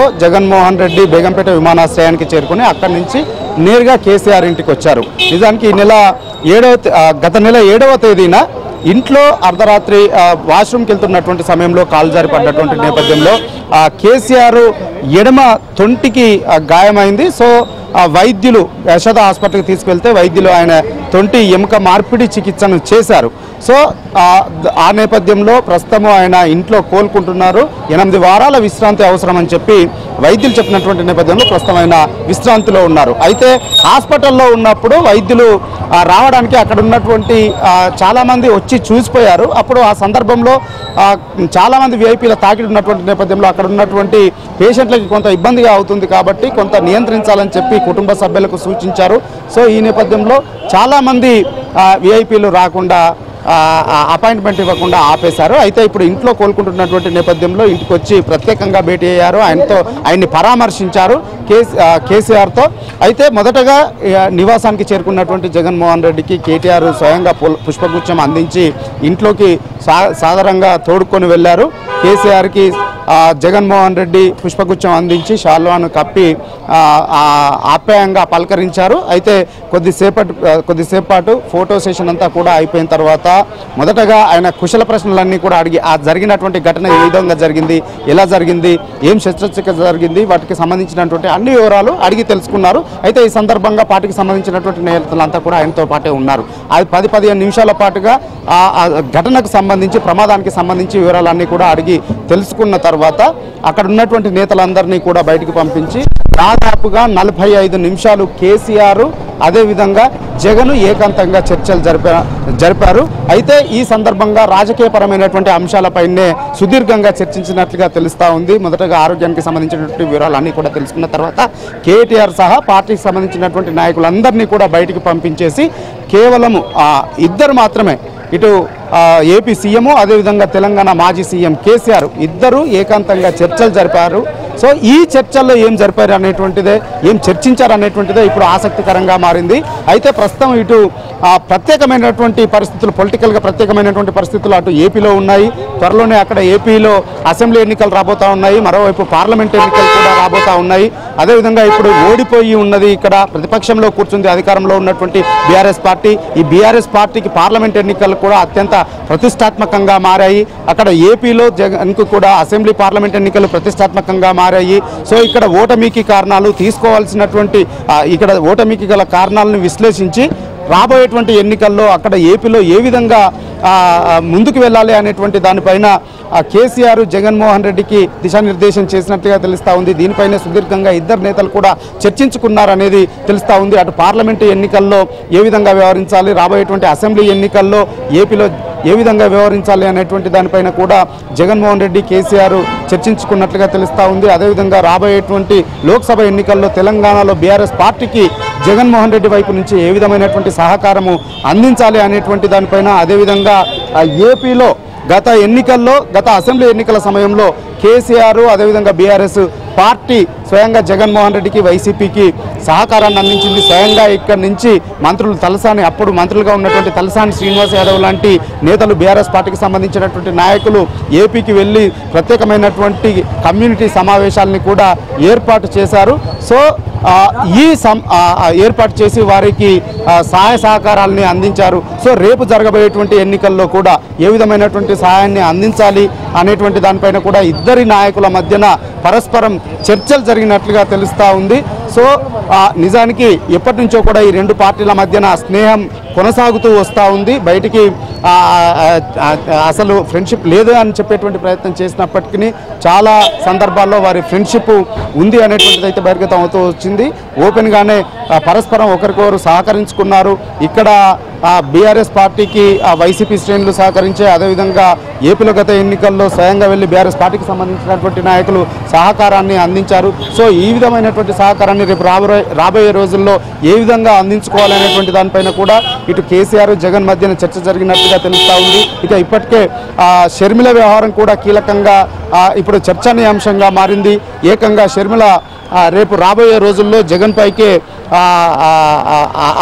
మేరకు జగన్మోహన్ రెడ్డి బేగంపేట విమానాశ్రయానికి చేరుకుని అక్కడి నుంచి నేరుగా కేసీఆర్ ఇంటికి వచ్చారు. నిజానికి గత నెల 7వ తేదీన ఇంట్లో అర్ధరాత్రి వాష్రూమ్కి వెళ్తున్నటువంటి సమయంలో కాలు జారి పడ్డటువంటి నేపథ్యంలో కేసీఆర్ ఎడమ తొంటికి గాయమైంది. సో వైద్యులు యశోద హాస్పిటల్కి తీసుకెళ్తే వైద్యులు ఆయన తొంటి ఎముక మార్పిడి చికిత్సను చేశారు. సో ఆ నేపథ్యంలో ప్రస్తుతం ఆయన ఇంట్లో కోలుకుంటున్నారు. 8 వారాల విశ్రాంతి అవసరం అని చెప్పి వైద్యులు చెప్పినటువంటి నేపథ్యంలో ప్రస్తుతం ఆయన విశ్రాంతిలో ఉన్నారు. అయితే హాస్పిటల్లో ఉన్నప్పుడు వైద్యులు రావడానికి అక్కడ ఉన్నటువంటి చాలామంది వచ్చి చూసిపోయారు. అప్పుడు ఆ సందర్భంలో చాలామంది విఐపీల తాకిడి ఉన్నటువంటి నేపథ్యంలో అక్కడ ఉన్నటువంటి పేషెంట్లకి కొంత ఇబ్బందిగా అవుతుంది కాబట్టి కొంత నియంత్రించాలని చెప్పి కుటుంబ సభ్యులకు సూచించారు. సో ఈ నేపథ్యంలో చాలామంది విఐపీలు రాకుండా అపాయింట్మెంట్ ఇవ్వకుండా ఆపేశారు. అయితే ఇప్పుడు ఇంట్లో కోలుకుంటున్నటువంటి నేపథ్యంలో ఇంటికి వచ్చి ప్రత్యేకంగా భేటీ అయ్యారు. ఆయన్ని పరామర్శించారు కేసీఆర్తో. అయితే మొదటగా నివాసానికి చేరుకున్నటువంటి జగన్మోహన్ రెడ్డికి కేటీఆర్ స్వయంగా పుష్పగుచ్చం అందించి ఇంట్లోకి సాధారణంగా తోడుకొని వెళ్ళారు. కేసీఆర్కి జగన్మోహన్ రెడ్డి పుష్పగుచ్చం అందించి శాల్వాను కప్పి ఆప్యాయంగా పలకరించారు. అయితే కొద్దిసేపాటు ఫోటో సెషన్ అంతా కూడా అయిపోయిన తర్వాత మొదటగా ఆయన కుశల ప్రశ్నలన్నీ కూడా అడిగి జరిగినటువంటి ఘటన ఏ విధంగా జరిగింది, ఎలా జరిగింది, ఏం శస్త్రచికిత్స జరిగింది, వాటికి సంబంధించినటువంటి అన్ని వివరాలు అడిగి తెలుసుకున్నారు. అయితే ఈ సందర్భంగా పార్టీకి సంబంధించినటువంటి నేతలంతా కూడా ఆయనతో పాటే ఉన్నారు. అది 10-15 నిమిషాల పాటుగా ఆ ఘటనకు సంబంధించి ప్రమాదానికి సంబంధించి వివరాలన్నీ కూడా అడిగి తెలుసుకున్న తర్వాత అక్కడ ఉన్నటువంటి నేతలందరినీ కూడా బయటకు పంపించి దాదాపుగా 45 నిమిషాలు కేసీఆర్ అదేవిధంగా జగన్ ఏకాంతంగా చర్చలు జరిపారు. అయితే ఈ సందర్భంగా రాజకీయపరమైనటువంటి అంశాలపైనే సుదీర్ఘంగా చర్చించినట్లుగా తెలుస్తూ ఉంది. మొదటగా ఆరోగ్యానికి సంబంధించినటువంటి వివరాలన్నీ కూడా తెలుసుకున్న తర్వాత కేటీఆర్ సహా పార్టీకి సంబంధించినటువంటి నాయకులందరినీ కూడా బయటికి పంపించేసి కేవలం ఇద్దరు మాత్రమే, ఇటు ఏపీ సీఎం అదేవిధంగా తెలంగాణ మాజీ సీఎం కేసీఆర్ ఇద్దరు ఏకాంతంగా చర్చలు జరిపారు. సో ఈ చర్చల్లో ఏం జరిపారు అనేటువంటిదే, ఏం చర్చించారు అనేటువంటిదే ఇప్పుడు ఆసక్తికరంగా మారింది. అయితే ప్రస్తుతం ఇటు ప్రత్యేకమైనటువంటి పరిస్థితులు, పొలిటికల్గా ప్రత్యేకమైనటువంటి పరిస్థితులు అటు ఏపీలో ఉన్నాయి. త్వరలోనే అక్కడ ఏపీలో అసెంబ్లీ ఎన్నికలు రాబోతూ ఉన్నాయి, మరోవైపు పార్లమెంట్ ఎన్నికలు కూడా రాబోతూ ఉన్నాయి. అదేవిధంగా ఇప్పుడు ఓడిపోయి ఉన్నది ఇక్కడ ప్రతిపక్షంలో కూర్చుంది అధికారంలో ఉన్నటువంటి బీఆర్ఎస్ పార్టీ. ఈ బీఆర్ఎస్ పార్టీకి పార్లమెంట్ ఎన్నికలు కూడా అత్యంత ప్రతిష్టాత్మకంగా మారాయి. అక్కడ ఏపీలో జగన్కు కూడా అసెంబ్లీ పార్లమెంట్ ఎన్నికలు ప్రతిష్టాత్మకంగా మారాయి. సో ఇక్కడ ఓటమికి కారణాలు తీసుకోవాల్సినటువంటి ఇక్కడ ఓటమికి గల కారణాలను విశ్లేషించి రాబోయేటువంటి ఎన్నికల్లో అక్కడ ఏపీలో ఏ విధంగా ముందుకు వెళ్ళాలి అనేటువంటి దానిపైన కేసీఆర్ జగన్మోహన్ రెడ్డికి దిశానిర్దేశం చేసినట్టుగా తెలుస్తూ ఉంది. దీనిపైన సుదీర్ఘంగా ఇద్దరు నేతలు కూడా చర్చించుకున్నారనేది తెలుస్తూ ఉంది. అటు పార్లమెంటు ఎన్నికల్లో ఏ విధంగా వ్యవహరించాలి, రాబోయేటువంటి అసెంబ్లీ ఎన్నికల్లో ఏపీలో ఏ విధంగా వ్యవహరించాలి అనేటువంటి దానిపైన కూడా జగన్మోహన్ రెడ్డి కేసీఆర్ చర్చించుకున్నట్లుగా తెలుస్తూ ఉంది. అదేవిధంగా రాబోయేటువంటి లోక్సభ ఎన్నికల్లో తెలంగాణలో బీఆర్ఎస్ పార్టీకి జగన్మోహన్ రెడ్డి వైపు నుంచి ఏ విధమైనటువంటి సహకారము అందించాలి అనేటువంటి దానిపైన, అదేవిధంగా ఏపీలో గత అసెంబ్లీ ఎన్నికల సమయంలో కేసీఆర్ అదేవిధంగా బీఆర్ఎస్ పార్టీ స్వయంగా జగన్మోహన్ రెడ్డికి వైసీపీకి సహకారాన్ని అందించింది. స్వయంగా ఇక్కడి నుంచి మంత్రులు అప్పుడు మంత్రులుగా ఉన్నటువంటి తలసాని శ్రీనివాస్ యాదవ్ లాంటి నేతలు బీఆర్ఎస్ పార్టీకి సంబంధించినటువంటి నాయకులు ఏపీకి వెళ్ళి ప్రత్యేకమైనటువంటి కమ్యూనిటీ సమావేశాలని కూడా ఏర్పాటు చేశారు. సో ఏర్పాటు చేసి వారికి సహాయ సహకారాలని అందించారు. సో రేపు జరగబోయేటువంటి ఎన్నికల్లో కూడా ఏ విధమైనటువంటి సహాయాన్ని అందించాలి అనేటువంటి దానిపైన కూడా ఇద్దరి నాయకుల మధ్యన పరస్పరం చర్చలు జరిగినట్లుగా తెలుస్తూ ఉంది. సో నిజానికి ఎప్పటి నుంచో కూడా ఈ రెండు పార్టీల మధ్యన స్నేహం కొనసాగుతూ వస్తూ ఉంది. బయటికి అసలు ఫ్రెండ్షిప్ లేదు అని చెప్పేటువంటి ప్రయత్నం చేసినప్పటికీ చాలా సందర్భాల్లో వారి ఫ్రెండ్షిప్ ఉంది అనేటువంటిది అయితే బహిర్గతం అవుతూ వచ్చింది. ఓపెన్గానే పరస్పరం ఒకరికొకరు సహకరించుకున్నారు. ఇక్కడ బీఆర్ఎస్ పార్టీకి వైసీపీ శ్రేణులు సహకరించే, అదేవిధంగా ఏపీలో గత ఎన్నికల్లో స్వయంగా వెళ్ళి బీఆర్ఎస్ పార్టీకి సంబంధించినటువంటి నాయకులు సహకారాన్ని అందించారు. సో ఈ విధమైనటువంటి సహకారాన్ని రేపు రాబోయే రోజుల్లో ఏ విధంగా అందించుకోవాలనేటువంటి దానిపైన కూడా ఇటు కేసీఆర్ జగన్ మధ్యన చర్చ జరిగినట్టుగా తెలుస్తూ ఉంది. ఇక ఇప్పటికే షర్మిల వ్యవహారం కూడా కీలకంగా ఇప్పుడు చర్చనీయాంశంగా మారింది. ఏకంగా షర్మిల రేపు రాబోయే రోజుల్లో జగన్ పైకే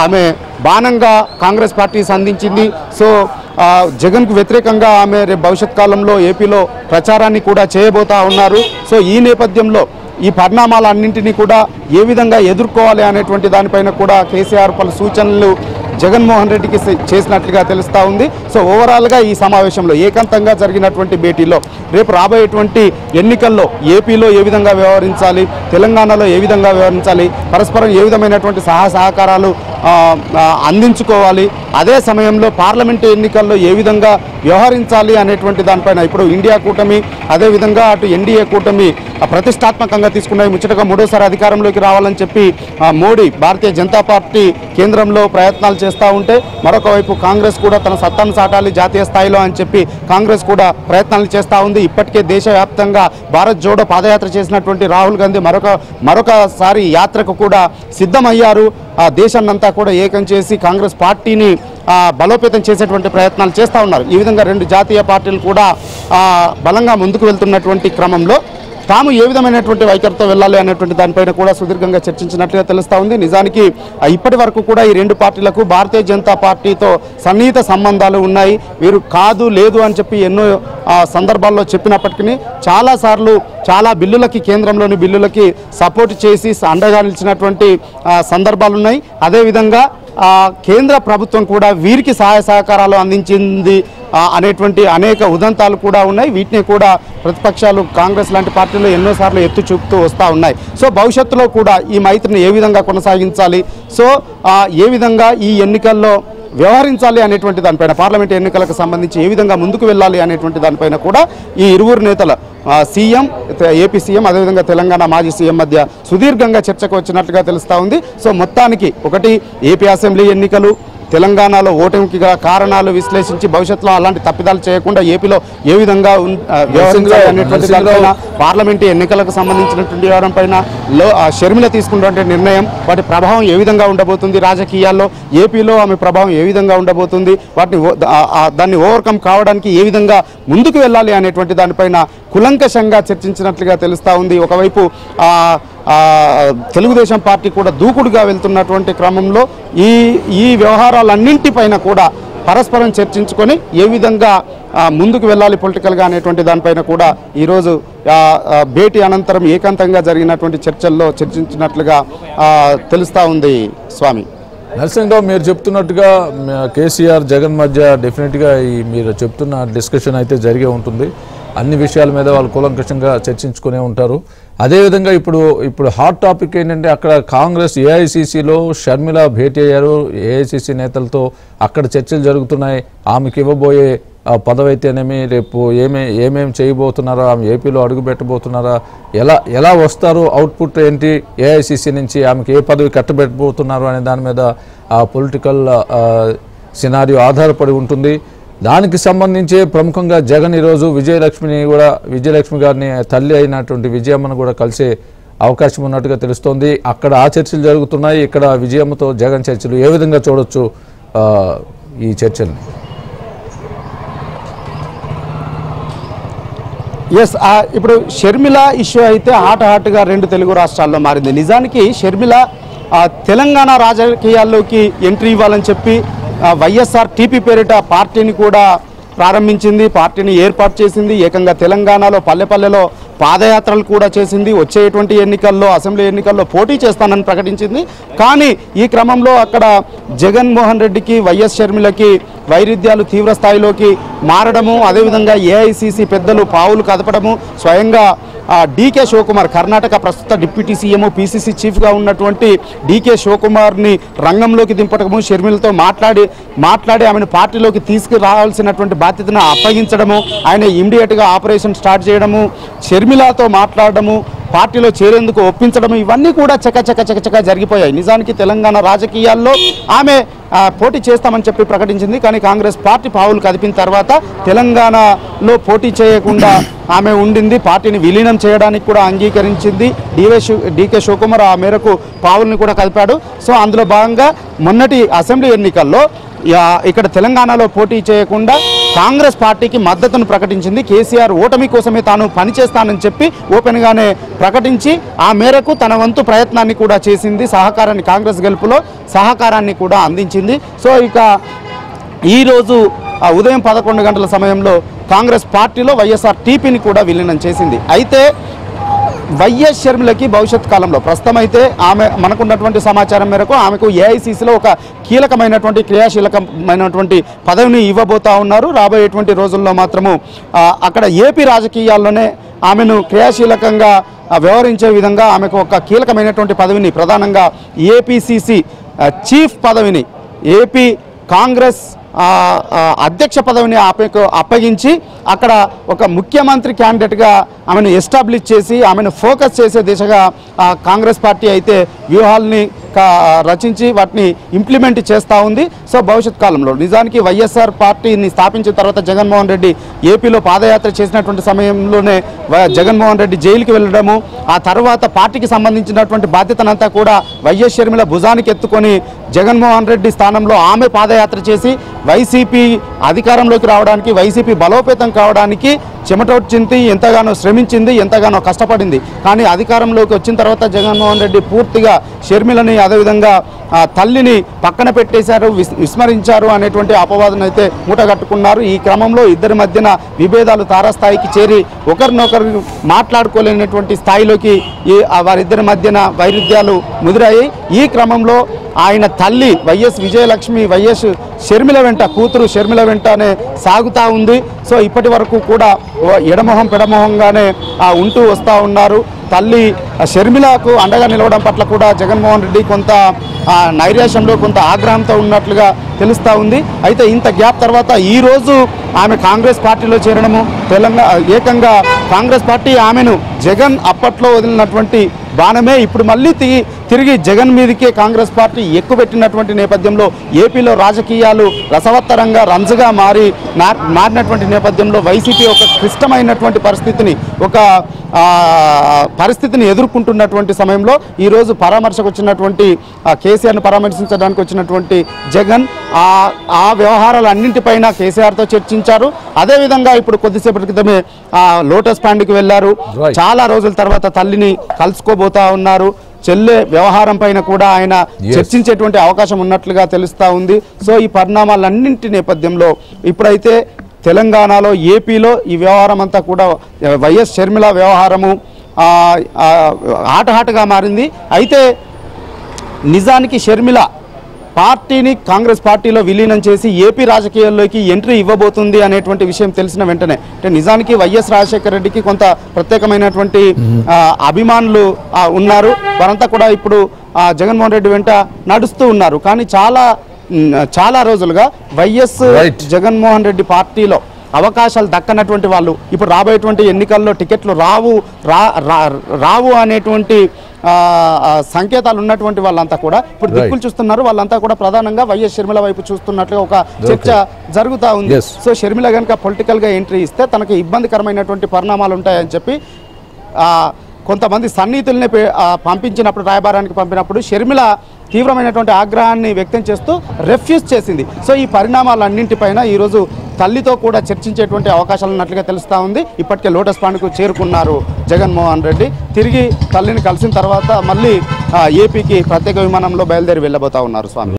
ఆమె బాణంగా కాంగ్రెస్ పార్టీ సంధించింది. సో జగన్కు వ్యతిరేకంగా ఆమె రేపు భవిష్యత్ కాలంలో ఏపీలో ప్రచారాన్ని కూడా చేయబోతా ఉన్నారు. సో ఈ నేపథ్యంలో ఈ పరిణామాలన్నింటినీ కూడా ఏ విధంగా ఎదుర్కోవాలి అనేటువంటి దానిపైన కూడా కేసీఆర్ పలు సూచనలు జగన్మోహన్ రెడ్డికి చేసినట్లుగా తెలుస్తూ ఉంది. సో ఓవరాల్గా ఈ సమావేశంలో ఏకాంతంగా జరిగినటువంటి భేటీలో రేపు రాబోయేటువంటి ఎన్నికల్లో ఏపీలో ఏ విధంగా వ్యవహరించాలి, తెలంగాణలో ఏ విధంగా వ్యవహరించాలి, పరస్పరం ఏ విధమైనటువంటి సహకారాలు అందించుకోవాలి, అదే సమయంలో పార్లమెంటు ఎన్నికల్లో ఏ విధంగా వ్యవహరించాలి అనేటువంటి దానిపైన ఇప్పుడు ఇండియా కూటమి అదేవిధంగా అటు ఎన్డీఏ కూటమి ప్రతిష్టాత్మకంగా తీసుకున్నాయి. ముచ్చటగా మూడోసారి అధికారంలోకి రావాలని చెప్పి మోడీ భారతీయ జనతా పార్టీ కేంద్రంలో ప్రయత్నాలు చేస్తూ ఉంటే, మరొక వైపు కాంగ్రెస్ కూడా తన సత్తాను చాటాలి జాతీయ స్థాయిలో అని చెప్పి కాంగ్రెస్ కూడా ప్రయత్నాలు చేస్తూ ఉంది. ఇప్పటికే దేశవ్యాప్తంగా భారత్ జోడో పాదయాత్ర చేసినటువంటి రాహుల్ గాంధీ మరొకసారి యాత్రకు కూడా సిద్ధమయ్యారు. దేశాన్నంతా కూడా ఏకం చేసి కాంగ్రెస్ పార్టీని బలోపేతం చేసేటువంటి ప్రయత్నాలు చేస్తూ ఉన్నారు. ఈ విధంగా రెండు జాతీయ పార్టీలు కూడా బలంగా ముందుకు వెళ్తున్నటువంటి క్రమంలో తాము ఏ విధమైనటువంటి వైఖరితో వెళ్ళాలి అనేటువంటి దానిపైన కూడా సుదీర్ఘంగా చర్చించినట్లుగా తెలుస్తూ ఉంది. నిజానికి ఇప్పటి వరకు కూడా ఈ రెండు పార్టీలకు భారతీయ జనతా పార్టీతో సన్నిహిత సంబంధాలు ఉన్నాయి. వీరు కాదు లేదు అని చెప్పి ఎన్నో సందర్భాల్లో చెప్పినప్పటికీ చాలాసార్లు చాలా బిల్లులకి కేంద్రంలోని బిల్లులకి సపోర్ట్ చేసి అండగా నిలిచినటువంటి సందర్భాలు ఉన్నాయి. అదేవిధంగా కేంద్ర ప్రభుత్వం కూడా వీరికి సహాయ సహకారాలు అందించింది అనేటువంటి అనేక ఉదంతాలు కూడా ఉన్నాయి. వీటిని కూడా ప్రతిపక్షాలు కాంగ్రెస్ లాంటి పార్టీలు ఎన్నోసార్లు ఎత్తు చూపుతూ వస్తూ ఉన్నాయి. సో భవిష్యత్తులో కూడా ఈ మైత్రిని ఏ విధంగా కొనసాగించాలి, సో ఏ విధంగా ఈ ఎన్నికల్లో వ్యవహరించాలి అనేటువంటి దానిపైన, పార్లమెంట్ ఎన్నికలకు సంబంధించి ఏ విధంగా ముందుకు వెళ్ళాలి అనేటువంటి దానిపైన కూడా ఈ ఇరువురు నేతల సీఎం, ఏపీ సీఎం అదేవిధంగా తెలంగాణ మాజీ సీఎం మధ్య సుదీర్ఘంగా చర్చకు వచ్చినట్లుగా తెలుస్తూ ఉంది. సో మొత్తానికి ఒకటి ఏపీ అసెంబ్లీ ఎన్నికలు, తెలంగాణలో ఓటమికి గల కారణాలు విశ్లేషించి భవిష్యత్తులో అలాంటి తప్పిదాలు చేయకుండా ఏపీలో ఏ విధంగా వ్యవహరించాలి అనేటువంటి దానిపైన, పార్లమెంటు ఎన్నికలకు సంబంధించినటువంటి వ్యవహారంపైన షర్మిల తీసుకున్నటువంటి నిర్ణయం, వాటి ప్రభావం ఏ విధంగా ఉండబోతుంది రాజకీయాల్లో, ఏపీలో ఆమె ప్రభావం ఏ విధంగా ఉండబోతుంది, దాన్ని ఓవర్కమ్ కావడానికి ఏ విధంగా ముందుకు వెళ్ళాలి అనేటువంటి దానిపైన కులంకషంగా చర్చించినట్లుగా తెలుస్తూ ఉంది. ఒకవైపు తెలుగుదేశం పార్టీ కూడా దూకుడుగా వెళ్తున్నటువంటి క్రమంలో ఈ వ్యవహారాలన్నింటిపైన కూడా పరస్పరం చర్చించుకొని ఏ విధంగా ముందుకు వెళ్ళాలి పొలిటికల్గా అనేటువంటి దానిపైన కూడా ఈరోజు భేటీ అనంతరం ఏకాంతంగా జరిగినటువంటి చర్చల్లో చర్చించినట్లుగా తెలుస్తూ ఉంది. స్వామి నరసింహరావు, మీరు చెప్తున్నట్టుగా కేసీఆర్ జగన్ మధ్య డెఫినెట్గా మీరు చెప్తున్న డిస్కషన్ అయితే జరిగే ఉంటుంది. అన్ని విషయాల మీద వాళ్ళు కూలంకషంగా చర్చించుకునే ఉంటారు. అదేవిధంగా ఇప్పుడు హాట్ టాపిక్ ఏంటంటే అక్కడ కాంగ్రెస్ ఏఐసిసిలో షర్మిల భేటీ అయ్యారు. ఏఐసిసి నేతలతో అక్కడ చర్చలు జరుగుతున్నాయి. ఆమెకి ఇవ్వబోయే పదవి అయితేనేమి, రేపు ఏమేమి చేయబోతున్నారా, ఆమె ఏపీలో అడుగు పెట్టబోతున్నారా, ఎలా వస్తారు, అవుట్పుట్ ఏంటి, ఏఐసిసి నుంచి ఆమెకి ఏ పదవి కట్టబెట్టబోతున్నారు అనే దాని మీద ఆ పొలిటికల్ సినారియో ఆధారపడి ఉంటుంది. దానికి సంబంధించి ప్రముఖంగా జగన్ ఈరోజు విజయలక్ష్మి గారిని తల్లి అయినటువంటి విజయమ్మను కూడా కలిసే అవకాశం ఉన్నట్టుగా తెలుస్తోంది. అక్కడ ఆ చర్చలు జరుగుతున్నాయి. ఇక్కడ విజయమ్మతో జగన్ చర్చలు ఏ విధంగా చూడొచ్చు ఈ చర్చల్ని? ఎస్, ఇప్పుడు షర్మిల ఇష్యూ అయితే హాట్గా రెండు తెలుగు రాష్ట్రాల్లో మారింది. నిజానికి షర్మిల తెలంగాణ రాజకీయాల్లోకి ఎంట్రీ ఇవ్వాలని చెప్పి వైఎస్ఆర్ టీపీ పేరిట పార్టీని కూడా ప్రారంభించింది, పార్టీని ఏర్పాటు చేసింది. ఏకంగా తెలంగాణలో పల్లెపల్లెలో పాదయాత్రలు కూడా చేసింది. వచ్చేటువంటి ఎన్నికల్లో, అసెంబ్లీ ఎన్నికల్లో పోటీ చేస్తానని ప్రకటించింది. కానీ ఈ క్రమంలో అక్కడ జగన్మోహన్ రెడ్డికి, వైఎస్ షర్మిలకి వైరుధ్యాలు తీవ్ర స్థాయిలోకి మారడము, అదేవిధంగా ఏఐసిసి పెద్దలు పావులు కదపడము, స్వయంగా డీకే శివకుమార్, కర్ణాటక ప్రస్తుత డిప్యూటీ సీఎం, పీసీసీ చీఫ్గా ఉన్నటువంటి డీకే శివకుమార్ని రంగంలోకి దింపడము, షర్మిలతో మాట్లాడి ఆమెను పార్టీలోకి తీసుకురావాల్సినటువంటి బాధ్యతను అప్పగించడము, ఆయన ఇమ్మీడియట్గా ఆపరేషన్ స్టార్ట్ చేయడము, షర్మిలతో మాట్లాడడము, పార్టీలో చేరేందుకు ఒప్పించడం, ఇవన్నీ కూడా చకచక జరిగిపోయాయి. నిజానికి తెలంగాణ రాజకీయాల్లో ఆమె పోటీ చేస్తామని చెప్పి ప్రకటించింది. కానీ కాంగ్రెస్ పార్టీ పావులు కదిపిన తర్వాత తెలంగాణలో పోటీ చేయకుండా ఆమె ఉండింది. పార్టీని విలీనం చేయడానికి కూడా అంగీకరించింది. డీకే శివకుమార్ ఆ మేరకు పావుల్ని కూడా కదిపాడు. సో అందులో భాగంగా మొన్నటి అసెంబ్లీ ఎన్నికల్లో ఇక్కడ తెలంగాణలో పోటీ చేయకుండా కాంగ్రెస్ పార్టీకి మద్దతును ప్రకటించింది. కేసీఆర్ ఓటమి కోసమే తాను పనిచేస్తానని చెప్పి ఓపెన్గానే ప్రకటించి ఆ మేరకు తన వంతు ప్రయత్నాన్ని కూడా చేసింది. సహకారాన్ని, కాంగ్రెస్ గెలుపులో సహకారాన్ని కూడా అందించింది. సో ఇక ఈరోజు ఉదయం 11 గంటల సమయంలో కాంగ్రెస్ పార్టీలో వైఎస్ఆర్ టీపీని కూడా విలీనం చేసింది. అయితే వైఎస్ షర్మిలకి భవిష్యత్ కాలంలో ప్రస్తుతం అయితే ఆమె మనకున్నటువంటి సమాచారం మేరకు ఆమెకు ఏఐసిసిలో ఒక కీలకమైనటువంటి క్రియాశీలకమైనటువంటి పదవిని ఇవ్వబోతా ఉన్నారు. రాబోయేటువంటి రోజుల్లో మాత్రము అక్కడ ఏపీ రాజకీయాల్లోనే ఆమెను క్రియాశీలకంగా వ్యవహరించే విధంగా ఆమెకు ఒక కీలకమైనటువంటి పదవిని ప్రధానంగా ఏపీసీసీ చీఫ్ పదవిని ఏపీ కాంగ్రెస్ అధ్యక్ష పదవిని ఆమెకు అప్పగించి అక్కడ ఒక ముఖ్యమంత్రి క్యాండిడేట్గా ఆమెను ఎస్టాబ్లిష్ చేసి ఆమెను ఫోకస్ చేసే దిశగా కాంగ్రెస్ పార్టీ అయితే వ్యూహాల్ని రచించి వాటిని ఇంప్లిమెంట్ చేస్తూ ఉంది. సో భవిష్యత్ కాలంలో నిజానికి వైఎస్ఆర్ పార్టీని స్థాపించిన తర్వాత జగన్మోహన్ రెడ్డి ఏపీలో పాదయాత్ర చేసినటువంటి సమయంలోనే జగన్మోహన్ రెడ్డి జైలుకి వెళ్ళడము, ఆ తర్వాత పార్టీకి సంబంధించినటువంటి బాధ్యతనంతా కూడా వైఎస్ షర్మిల భుజానికి ఎత్తుకొని జగన్మోహన్ రెడ్డి స్థానంలో ఆమె పాదయాత్ర చేసి వైసీపీ అధికారంలోకి రావడానికి, వైసీపీ బలోపేతం కావడానికి చెమటొచ్చింది, ఎంతగానో శ్రమించింది, ఎంతగానో కష్టపడింది. కానీ అధికారంలోకి వచ్చిన తర్వాత జగన్మోహన్ రెడ్డి పూర్తిగా షర్మిలని అదేవిధంగా తల్లిని పక్కన పెట్టేశారు, విస్మరించారు అనేటువంటి అపవాదం అయితే మూటగట్టుకున్నారు. ఈ క్రమంలో ఇద్దరి మధ్యన విభేదాలు తారాస్థాయికి చేరి ఒకరినొకరు మాట్లాడుకోలేనటువంటి స్థాయిలోకి వారిద్దరి మధ్యన వైరుధ్యాలు ముదిరాయి. ఈ క్రమంలో ఆయన తల్లి వైఎస్ విజయలక్ష్మి వైఎస్ షర్మిల వెంట, కూతురు షర్మిల వెంటనే సాగుతూ ఉంది. సో ఇప్పటి వరకు కూడా ఎడమొహం పెడమొహంగానే ఉంటూ వస్తూ ఉన్నారు. తల్లి షర్మిలకు అండగా నిలవడం పట్ల కూడా జగన్మోహన్ రెడ్డి కొంత నైరాశ్యంలో, కొంత ఆగ్రహంతో ఉన్నట్లుగా తెలుస్తూ ఉంది. అయితే ఇంత గ్యాప్ తర్వాత ఈరోజు ఆమె కాంగ్రెస్ పార్టీలో చేరడము, ఏకంగా కాంగ్రెస్ పార్టీ ఆమెను జగన్ అప్పట్లో వదిలినటువంటి బాణమే ఇప్పుడు మళ్ళీ తిరిగి జగన్ మీదకే కాంగ్రెస్ పార్టీ ఎక్కుపెట్టినటువంటి నేపథ్యంలో ఏపీలో రాజకీయాలు రసవత్తరంగా రంజుగా మారినటువంటి నేపథ్యంలో వైసీపీ ఒక క్లిష్టమైనటువంటి పరిస్థితిని ఎదుర్కొంటున్నటువంటి సమయంలో ఈరోజు పరామర్శకు వచ్చినటువంటి కేసీఆర్ను పరామర్శించడానికి వచ్చినటువంటి జగన్ ఆ వ్యవహారాలన్నింటిపైన కేసీఆర్తో చర్చించారు. అదేవిధంగా ఇప్పుడు కొద్దిసేపటి క్రితమే లోటస్ పాండ్కి వెళ్ళారు. చాలా రోజుల తర్వాత తల్లిని కలుసుకోబోతా ఉన్నారు. చెల్లె వ్యవహారం పైన కూడా ఆయన చర్చించేటువంటి అవకాశం ఉన్నట్లుగా తెలుస్తూ ఉంది. సో ఈ పరిణామాలన్నింటి నేపథ్యంలో ఇప్పుడైతే తెలంగాణలో, ఏపీలో ఈ వ్యవహారం అంతా కూడా వైఎస్ షర్మిల వ్యవహారము హాటుగా మారింది. అయితే నిజానికి షర్మిల పార్టీని కాంగ్రెస్ పార్టీలో విలీనం చేసి ఏపీ రాజకీయాల్లోకి ఎంట్రీ ఇవ్వబోతుంది అనేటువంటి విషయం తెలిసిన వెంటనే, అంటే నిజానికి వైఎస్ రాజశేఖర రెడ్డికి కొంత ప్రత్యేకమైనటువంటి అభిమానులు ఉన్నారు. వారంతా కూడా ఇప్పుడు జగన్మోహన్ రెడ్డి వెంట నడుస్తూ ఉన్నారు. కానీ చాలా రోజులుగా వైఎస్ జగన్మోహన్ రెడ్డి పార్టీలో అవకాశాలు దక్కనటువంటి వాళ్ళు ఇప్పుడు రాబోయేటువంటి ఎన్నికల్లో టికెట్లు రావు అనేటువంటి సంకేతాలు ఉన్నటువంటి వాళ్ళంతా కూడా ఇప్పుడు దిక్కులు చూస్తున్నారు. వాళ్ళంతా కూడా ప్రధానంగా వైఎస్ షర్మిల వైపు చూస్తున్నట్లుగా ఒక చర్చ జరుగుతూ ఉంది. సో షర్మిల కనుక పొలిటికల్గా ఎంట్రీ ఇస్తే తనకి ఇబ్బందికరమైనటువంటి పరిణామాలు ఉంటాయని చెప్పి కొంతమంది సన్నిహితుల్ని పంపించినప్పుడు, రాయబారానికి పంపినప్పుడు షర్మిల తీవ్రమైనటువంటి ఆగ్రహాన్ని వ్యక్తం చేస్తూ రెఫ్యూజ్ చేసింది. సో ఈ పరిణామాలన్నింటిపైన ఈరోజు తల్లితో కూడా చర్చించేటువంటి అవకాశాలు ఉన్నట్లుగా తెలుస్తూ ఉంది. ఇప్పటికే లోటస్ పాండ్కు చేరుకున్నారు జగన్మోహన్ రెడ్డి. తిరిగి తల్లిని కలిసిన తర్వాత మళ్ళీ ఏపీకి ప్రత్యేక విమానంలో బయలుదేరి వెళ్ళబోతా ఉన్నారు స్వామి.